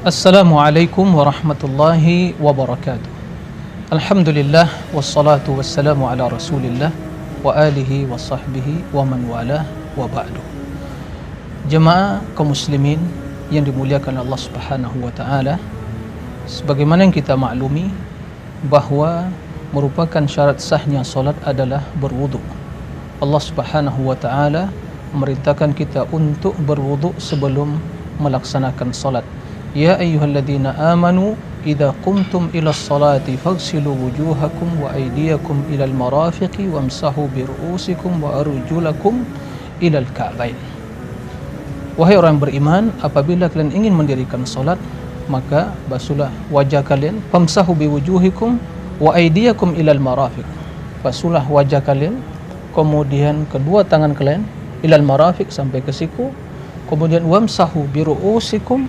Assalamualaikum warahmatullahi wabarakatuh. Alhamdulillah wassalatu wassalamu ala Rasulillah wa alihi wa sahbihi wa man walah wa ba'du. Jemaah kaum muslimin yang dimuliakan Allah Subhanahu wa taala, sebagaimana yang kita maklumi bahwa merupakan syarat sahnya salat adalah berwudu. Allah Subhanahu wa taala memerintahkan kita untuk berwudu sebelum melaksanakan salat. Ya ayyuhalladzina amanu idza qumtum ilas salati faghsilu wujuhakum wa aydiyakum ilal marafiqi wamsahu bi ru'usikum wa arjulakum ilal ka'bain. Wahai orang beriman, apabila kalian ingin mendirikan salat, maka basuhlah wajah kalian, famsahu bi wujuhikum wa aydiyakum ilal marafiq. Basuhlah wajah kalian, kemudian kedua tangan kalian ilal marafiq sampai ke siku, kemudian wamsahu bi ru'usikum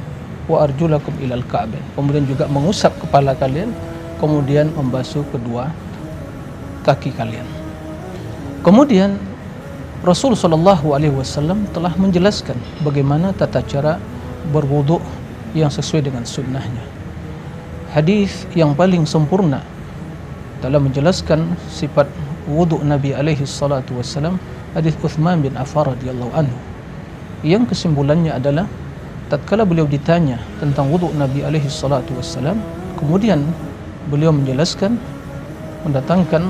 wa arjulakum ilal ka'bain. Kemudian juga mengusap kepala kalian, kemudian membasuh kedua kaki kalian. Kemudian Rasul sallallahu alaihi wasallam telah menjelaskan bagaimana tata cara berwudu yang sesuai dengan sunnahnya. Hadis yang paling sempurna dalam menjelaskan sifat wudu Nabi alaihi salatu wasallam, hadis Uthman bin Affan radhiyallahu anhu, yang kesimpulannya adalah tatkala beliau ditanya tentang wudu Nabi alaihi salatu wassalam, kemudian beliau menjelaskan, mendatangkan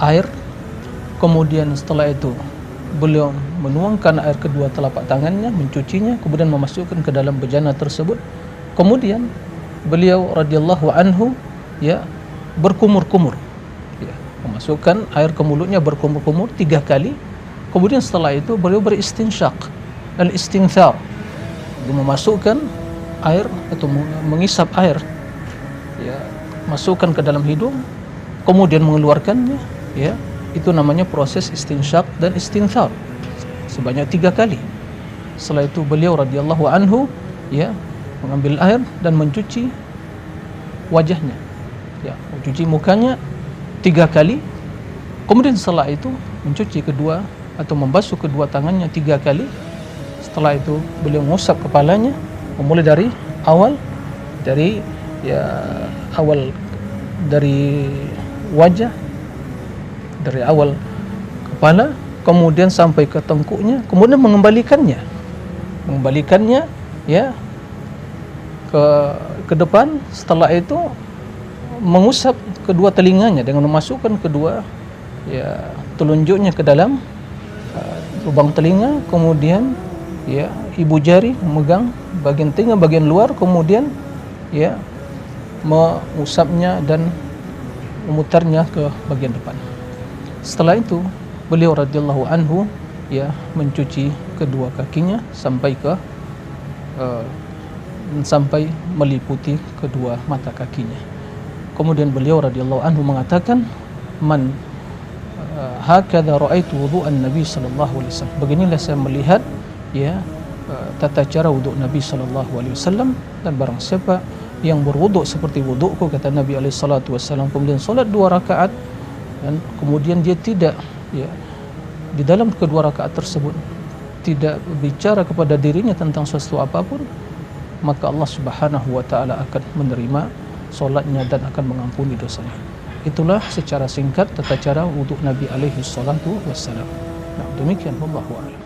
air, kemudian setelah itu beliau menuangkan air kedua telapak tangannya, mencucinya, kemudian memasukkan ke dalam bejana tersebut. Kemudian beliau radhiyallahu anhu berkumur-kumur, memasukkan air ke mulutnya berkumur-kumur 3 kali. Kemudian setelah itu beliau beristinsyaq, al-istinthar, memasukkan air atau mengisap air, masukkan ke dalam hidung, kemudian mengeluarkannya, itu namanya proses istinsyaq dan istinthar sebanyak 3 kali. Setelah itu beliau radhiyallahu anhu mengambil air dan mencuci wajahnya, mencuci mukanya 3 kali. Kemudian setelah itu mencuci kedua atau membasuh kedua tangannya 3 kali. Setelah itu beliau mengusap kepalanya, memulai dari awal dari wajah, dari awal kepala, kemudian sampai ke tengkuknya, kemudian mengembalikannya ke depan. Setelah itu mengusap kedua telinganya dengan memasukkan kedua telunjuknya ke dalam lubang telinga, kemudian ibu jari memegang bagian telinga bagian luar, kemudian mengusapnya dan memutarnya ke bagian depan. Setelah itu beliau radhiyallahu anhu mencuci kedua kakinya sampai meliputi kedua mata kakinya. Kemudian beliau radhiyallahu anhu mengatakan, man hakadha ra'aitu wudu'an Nabi sallallahu alaihi wasallam. Beginilah saya melihat tata cara wuduk Nabi sallallahu alaihi wasallam, dan barang siapa yang berwuduk seperti wudukku, kata Nabi alaihi salatu wasallam, kemudian solat 2 rakaat, dan kemudian dia tidak di dalam kedua rakaat tersebut tidak bicara kepada dirinya tentang sesuatu apapun, maka Allah Subhanahu wa taala akan menerima solatnya dan akan mengampuni dosanya. Itulah secara singkat tata cara wuduk Nabi alaihi salatu wasallam. Nah, demikian, wallahu a'lam.